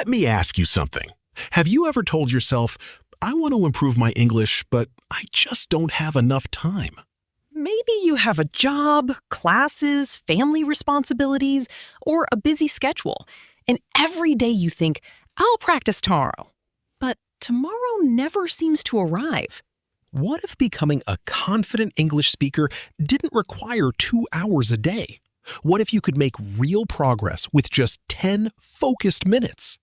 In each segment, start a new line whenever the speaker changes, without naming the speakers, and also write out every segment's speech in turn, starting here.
Let me ask you something. Have you ever told yourself, I want to improve my English, but I just don't have enough time?
Maybe you have a job, classes, family responsibilities, or a busy schedule, and every day you think, I'll practice tomorrow. But tomorrow never seems to arrive.
What if becoming a confident English speaker didn't require 2 hours a day? What if you could make real progress with just 10 focused minutes?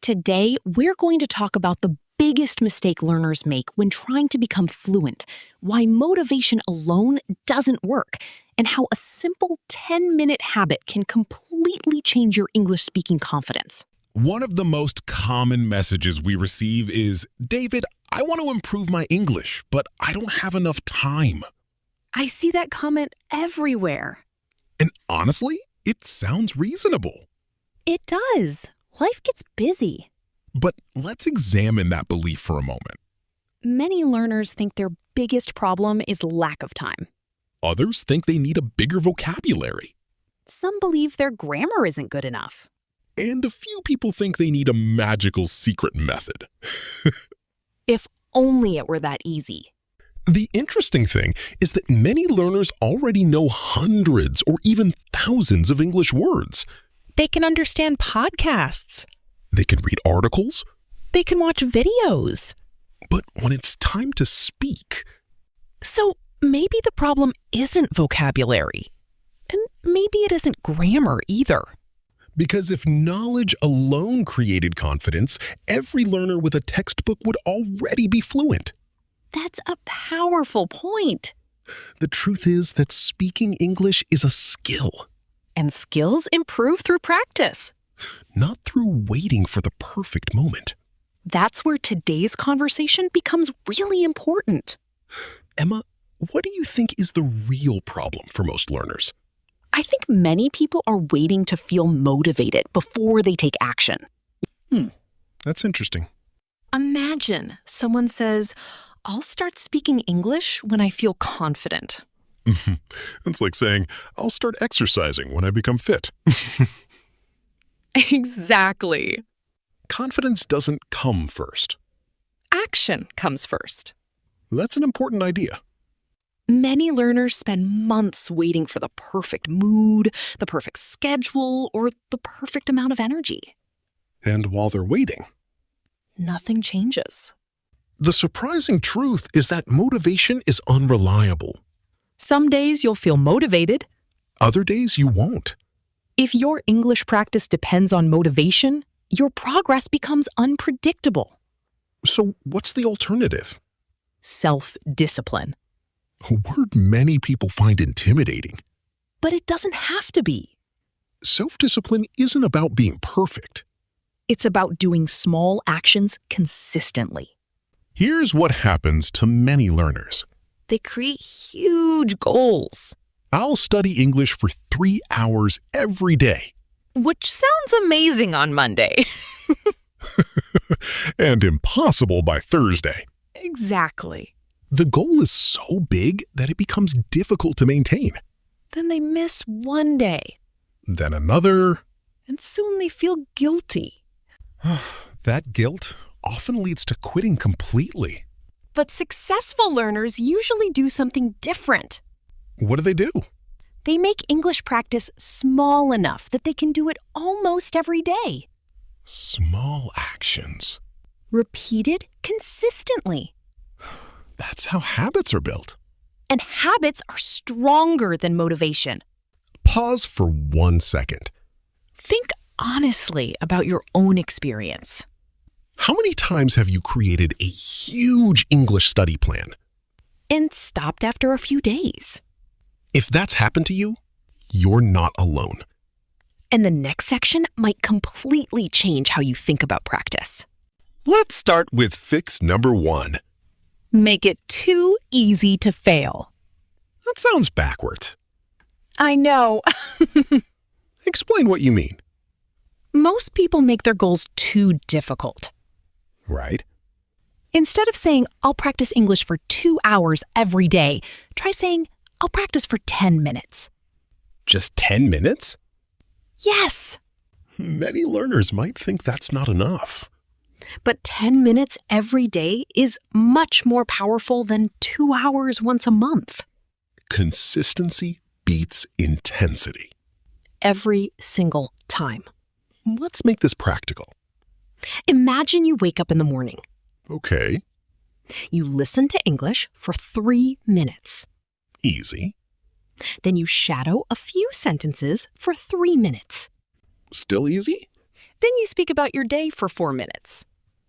Today, we're going to talk about the biggest mistake learners make when trying to become fluent, why motivation alone doesn't work, and how a simple 10-minute habit can completely change your English speaking confidence.
One of the most common messages we receive is, David, I want to improve my English, but I don't have enough time.
I see that comment everywhere.
And honestly, it sounds reasonable.
It does. Life gets busy.
But let's examine that belief for a moment.
Many learners think their biggest problem is lack of time.
Others think they need a bigger vocabulary.
Some believe their grammar isn't good enough.
And a few people think they need a magical secret method.
If only it were that easy.
The interesting thing is that many learners already know hundreds or even thousands of English words.
They can understand podcasts.
They can read articles.
They can watch videos.
But when it's time to speak...
So maybe the problem isn't vocabulary. And maybe it isn't grammar either.
Because if knowledge alone created confidence, every learner with a textbook would already be fluent.
That's a powerful point.
The truth is that speaking English is a skill.
And skills improve through practice.
Not through waiting for the perfect moment.
That's where today's conversation becomes really important.
Emma, what do you think is the real problem for most learners?
I think many people are waiting to feel motivated before they take action.
That's interesting.
Imagine someone says, I'll start speaking English when I feel confident.
It's like saying, I'll start exercising when I become fit.
Exactly.
Confidence doesn't come first.
Action comes first.
That's an important idea.
Many learners spend months waiting for the perfect mood, the perfect schedule, or the perfect amount of energy.
And while they're waiting,
Nothing changes.
the surprising truth is that motivation is unreliable.
Some days you'll feel motivated.
Other days you won't.
If your English practice depends on motivation, your progress becomes unpredictable.
So what's the alternative?
Self-discipline.
A word many people find intimidating.
But it doesn't have to be.
Self-discipline isn't about being perfect.
It's about doing small actions consistently.
Here's what happens to many learners.
They create huge goals.
I'll study English for 3 hours every day.
Which sounds amazing on Monday.
And impossible by Thursday.
Exactly.
The goal is so big that it becomes difficult to maintain.
Then they miss one day,
Then another.
and soon they feel guilty.
That guilt often leads to quitting completely.
But successful learners usually do something different.
What do?
They make English practice small enough that they can do it almost every day.
Small actions.
Repeated consistently.
That's how habits are built.
And habits are stronger than motivation.
Pause for 1 second.
Think honestly about your own experience.
How many times have you created a huge English study plan?
And stopped after a few days.
If that's happened to you, you're not alone.
And the next section might completely change how you think about practice.
Let's start with fix number 1.
Make it too easy to fail.
That sounds backwards.
I know.
Explain what you mean.
Most people make their goals too difficult.
Right?
Instead of saying, I'll practice English for 2 hours every day, try saying, I'll practice for 10 minutes.
Just 10 minutes?
Yes.
Many learners might think that's not enough.
But 10 minutes every day is much more powerful than 2 hours once a month.
Consistency beats intensity.
Every single time.
Let's make this practical.
Imagine you wake up in the morning.
Okay,
You listen to English for 3 minutes.
easy.
Then you shadow a few sentences for 3 minutes.
Still easy?
Then you speak about your day for 4 minutes.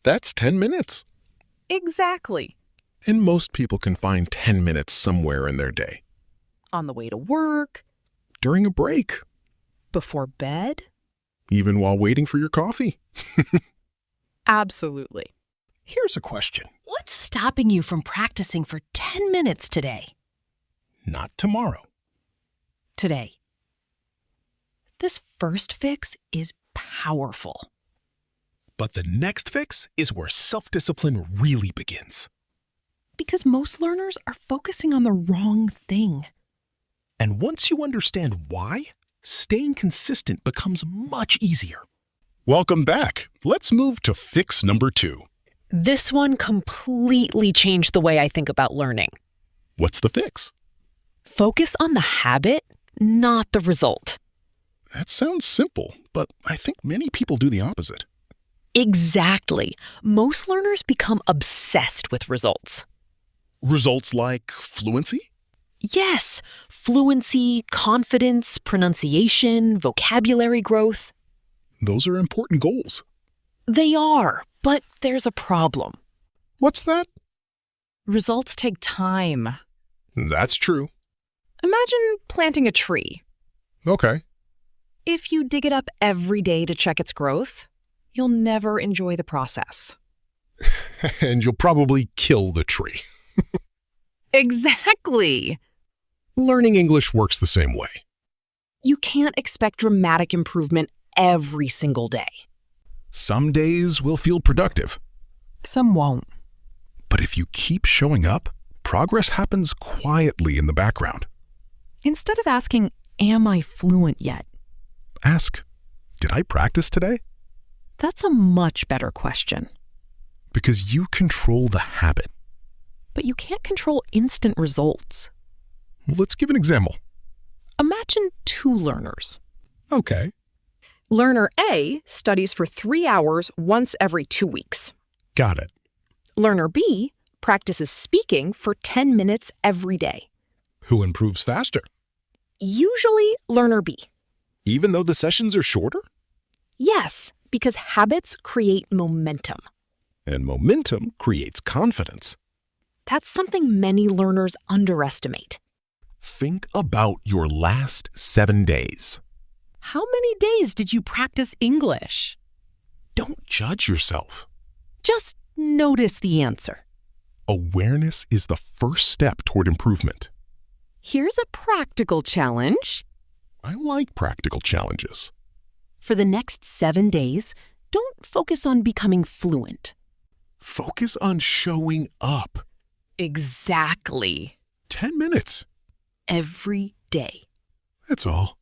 That's 10 minutes.
Exactly.
And most people can find 10 minutes somewhere in their day.
On the way to work,
During a break,
before bed.
even while waiting for your coffee.
Absolutely.
Here's a question.
What's stopping you from practicing for 10 minutes today?
Not tomorrow.
Today. This first fix is powerful.
But the next fix is where self-discipline really begins.
Because most learners are focusing on the wrong thing.
And once you understand why, staying consistent becomes much easier.
Welcome back. Let's move to fix number 2.
This one completely changed the way I think about learning.
What's the fix?
Focus on the habit, not the result.
That sounds simple, but I think many people do the opposite.
Exactly. Most learners become obsessed with results.
Results like fluency?
Yes, fluency, confidence, pronunciation, vocabulary growth.
Those are important goals.
They are, but there's a problem.
What's that?
Results take time.
That's true.
Imagine planting a tree.
Okay.
If you dig it up every day to check its growth, you'll never enjoy the process.
And you'll probably kill the tree.
Exactly.
Learning English works the same way.
You can't expect dramatic improvement every single day.
Some days will feel productive,
Some won't.
but if you keep showing up, progress happens quietly in the background.
Instead of asking, "Am I fluent yet?"
Ask, did I practice today?
That's a much better question.
Because you control the habit.
But you can't control instant results.
Let's give an example.
Imagine 2 learners.
Okay.
Learner A studies for 3 hours once every 2 weeks.
Got it.
Learner B practices speaking for 10 minutes every day.
Who improves faster?
Usually learner B.
Even though the sessions are shorter?
Yes, because habits create momentum.
And momentum creates confidence.
That's something many learners underestimate.
Think about your last 7 days.
How many days did you practice English?
Don't judge yourself.
Just notice the answer.
Awareness is the first step toward improvement.
Here's a practical challenge.
I like practical challenges.
For the next 7 days, don't focus on becoming fluent.
Focus on showing up.
Exactly.
10 minutes.
Every day.
That's all.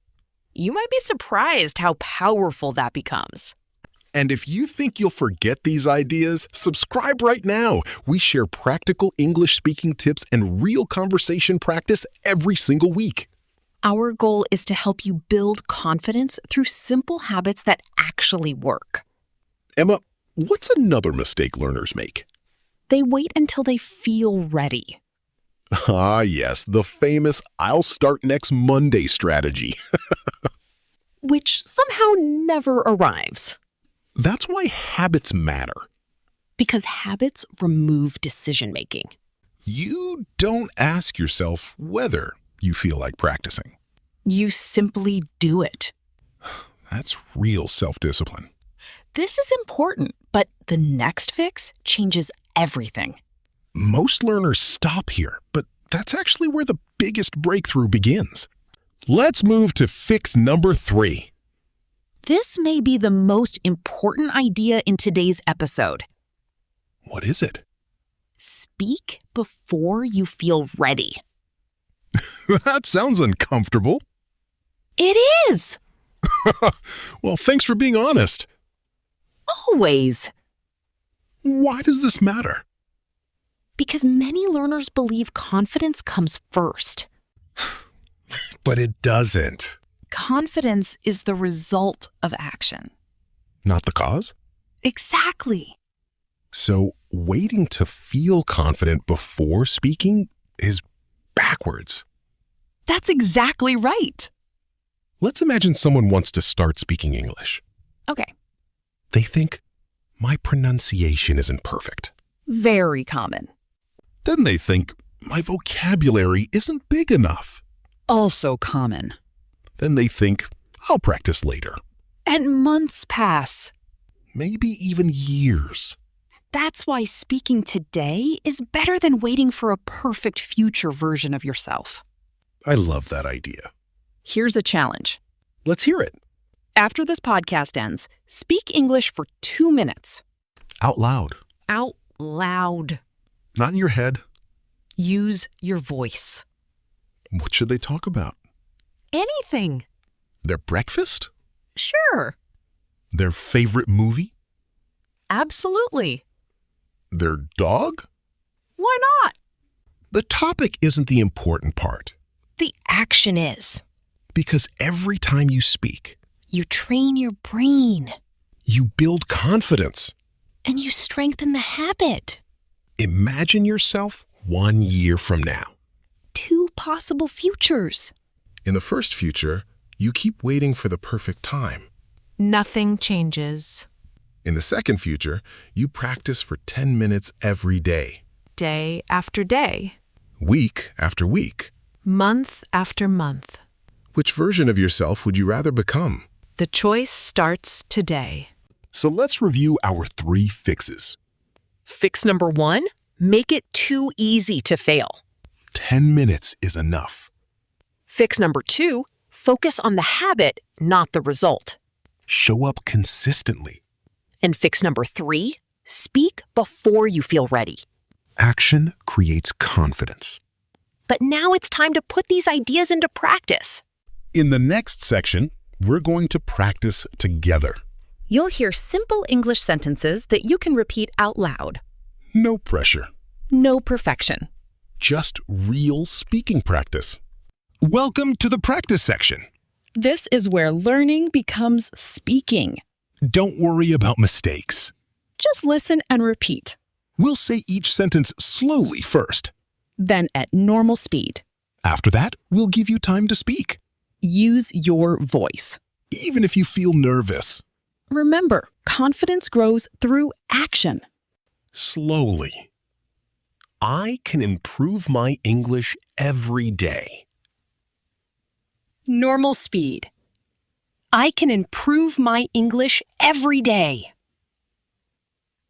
You might be surprised how powerful that becomes.
And if you think you'll forget these ideas, subscribe right now. We share practical English speaking tips and real conversation practice every single week.
Our goal is to help you build confidence through simple habits that actually work.
Emma, what's another mistake learners make?
They wait until they feel ready.
Ah, yes, the famous "I'll start next Monday" strategy.
Which somehow never arrives.
That's why habits matter.
Because habits remove decision-making.
You don't ask yourself whether you feel like practicing.
You simply do it.
That's real self-discipline.
This is important, but the next fix changes everything.
Most learners stop here, but that's actually where the biggest breakthrough begins. Let's move to fix number 3.
This may be the most important idea in today's episode.
What is it?
Speak before you feel ready.
That sounds uncomfortable.
It is.
Well, thanks for being honest.
Always.
Why does this matter?
Because many learners believe confidence comes first.
But it doesn't.
Confidence is the result of action.
Not the cause?
Exactly.
So waiting to feel confident before speaking is backwards.
That's exactly right.
Let's imagine someone wants to start speaking English.
Okay.
They think, my pronunciation isn't perfect.
Very common.
Then they think, my vocabulary isn't big enough.
Also common.
Then they think, I'll practice later.
And months pass.
Maybe even years.
That's why speaking today is better than waiting for a perfect future version of yourself.
I love that idea.
Here's a challenge.
Let's hear it.
After this podcast ends, speak English for 2 minutes.
Out loud.
Out loud.
Not in your head.
Use your voice.
What should they talk about?
Anything.
Their breakfast?
Sure.
Their favorite movie?
Absolutely.
Their dog?
Why not?
The topic isn't the important part.
The action is.
Because every time you speak,
You train your brain.
you build confidence.
And you strengthen the habit.
Imagine yourself 1 year from now.
2 possible futures.
In the first future, you keep waiting for the perfect time.
Nothing changes.
In the second future, you practice for 10 minutes every day,
Day after day.
week after week.
Month after month.
Which version of yourself would you rather become?
The choice starts today.
So let's review our 3 fixes.
Fix number 1, make it too easy to fail.
10 minutes is enough.
Fix number 2, focus on the habit, not the result.
Show up consistently.
And fix number 3, speak before you feel ready.
Action creates confidence.
But now it's time to put these ideas into practice.
In the next section, we're going to practice together.
You'll hear simple English sentences that you can repeat out loud.
No pressure.
No perfection.
Just real speaking practice. Welcome to the practice section.
This is where learning becomes speaking.
Don't worry about mistakes.
Just listen and repeat.
We'll say each sentence slowly first.
Then at normal speed.
After that, we'll give you time to speak,
Use your voice.
even if you feel nervous.
Remember, confidence grows through action.
Slowly. I can improve my English every day.
Normal speed. I can improve my English every day.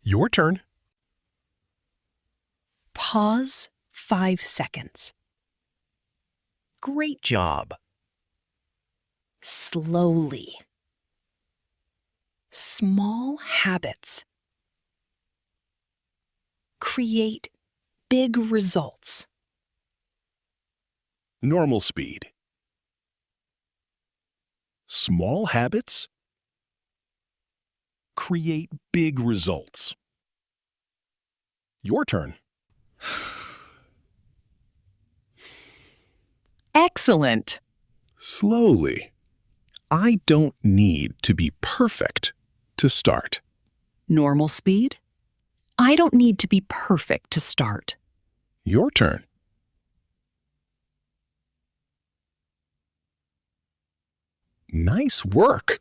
Your turn.
Pause 5 seconds.
Great job.
Slowly. Small habits. Create big results.
Normal speed. Small habits create big results. Your turn.
Excellent.
Slowly. I don't need to be perfect to start.
Normal speed. I don't need to be perfect to start.
Your turn. Nice work.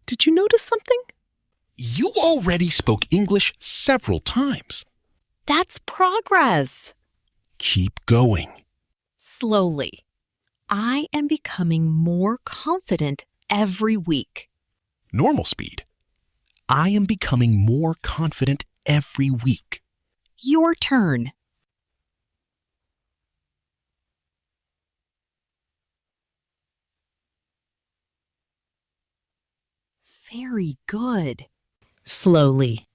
Did you notice something?
You already spoke English several times.
That's progress.
Keep going.
Slowly. I am becoming more confident every week.
Normal speed. I am becoming more confident every week.
Your turn. Very good. Slowly.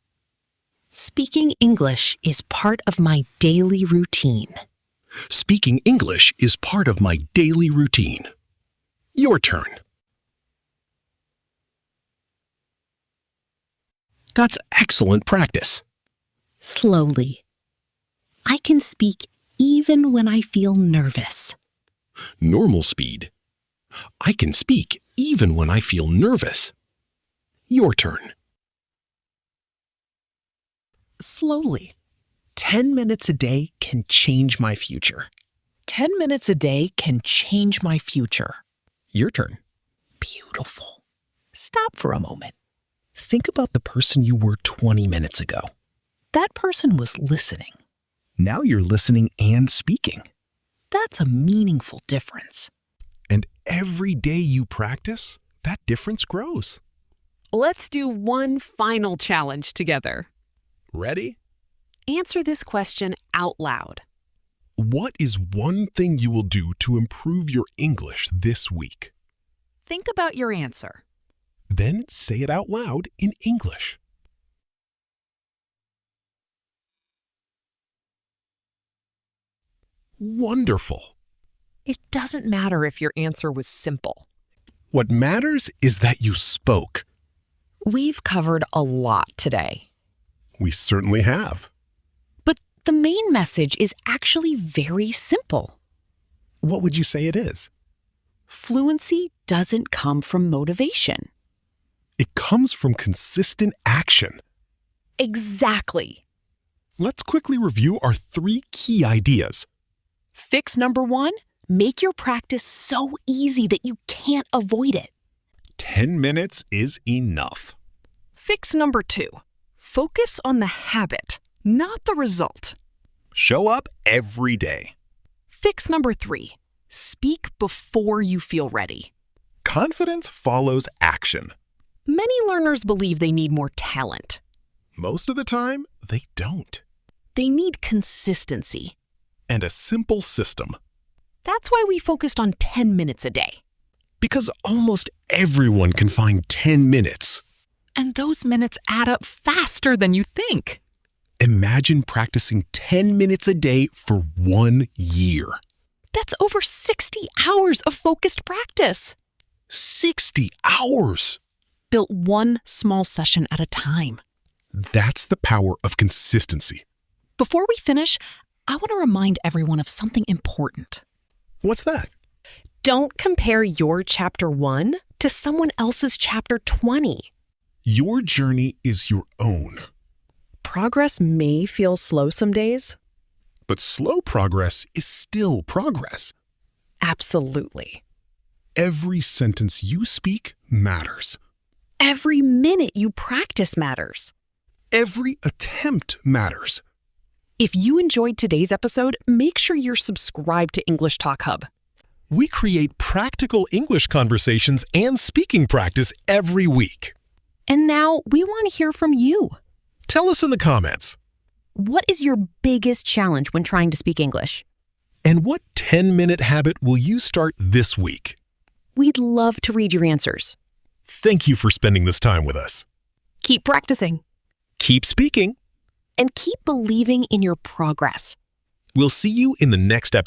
Speaking English is part of my daily routine.
Speaking English is part of my daily routine. Your turn. That's excellent practice.
Slowly. I can speak even when I feel nervous.
Normal speed. I can speak even when I feel nervous. Your turn. Slowly. 10 minutes a day can change my future.
10 minutes a day can change my future.
Your turn.
Beautiful. Stop for a moment.
Think about the person you were 20 minutes ago.
That person was listening.
Now you're listening and speaking.
That's a meaningful difference.
And every day you practice, that difference grows.
Let's do one final challenge together.
Ready?
Answer this question out loud.
What is one thing you will do to improve your English this week?
Think about your answer.
Then say it out loud in English. Wonderful.
It doesn't matter if your answer was simple.
What matters is that you spoke.
We've covered a lot today.
We certainly have.
But the main message is actually very simple.
What would you say it is?
Fluency doesn't come from motivation.
It comes from consistent action.
Exactly.
Let's quickly review our 3 key ideas.
Fix number 1, make your practice so easy that you can't avoid it.
10 minutes is enough.
Fix number 2, focus on the habit, not the result.
Show up every day.
Fix number 3, speak before you feel ready.
Confidence follows action.
Many learners believe they need more talent.
Most of the time, they don't.
They need consistency.
And a simple system.
That's why we focused on 10 minutes a day.
Because almost everyone can find 10 minutes.
And those minutes add up faster than you think.
Imagine practicing 10 minutes a day for 1 year.
That's over 60 hours of focused practice.
60 hours!
Built one small session at a time.
That's the power of consistency.
Before we finish, I want to remind everyone of something important.
What's that?
Don't compare your chapter 1 to someone else's chapter 20.
Your journey is your own.
Progress may feel slow some days.
But slow progress is still progress.
Absolutely.
Every sentence you speak matters.
Every minute you practice matters.
Every attempt matters.
If you enjoyed today's episode, make sure you're subscribed to English Talk Hub.
We create practical English conversations and speaking practice every week.
And now we want to hear from you.
Tell us in the comments.
What is your biggest challenge when trying to speak English?
And what 10-minute habit will you start this week?
We'd love to read your answers.
Thank you for spending this time with us.
Keep practicing.
Keep speaking.
And keep believing in your progress.
We'll see you in the next episode.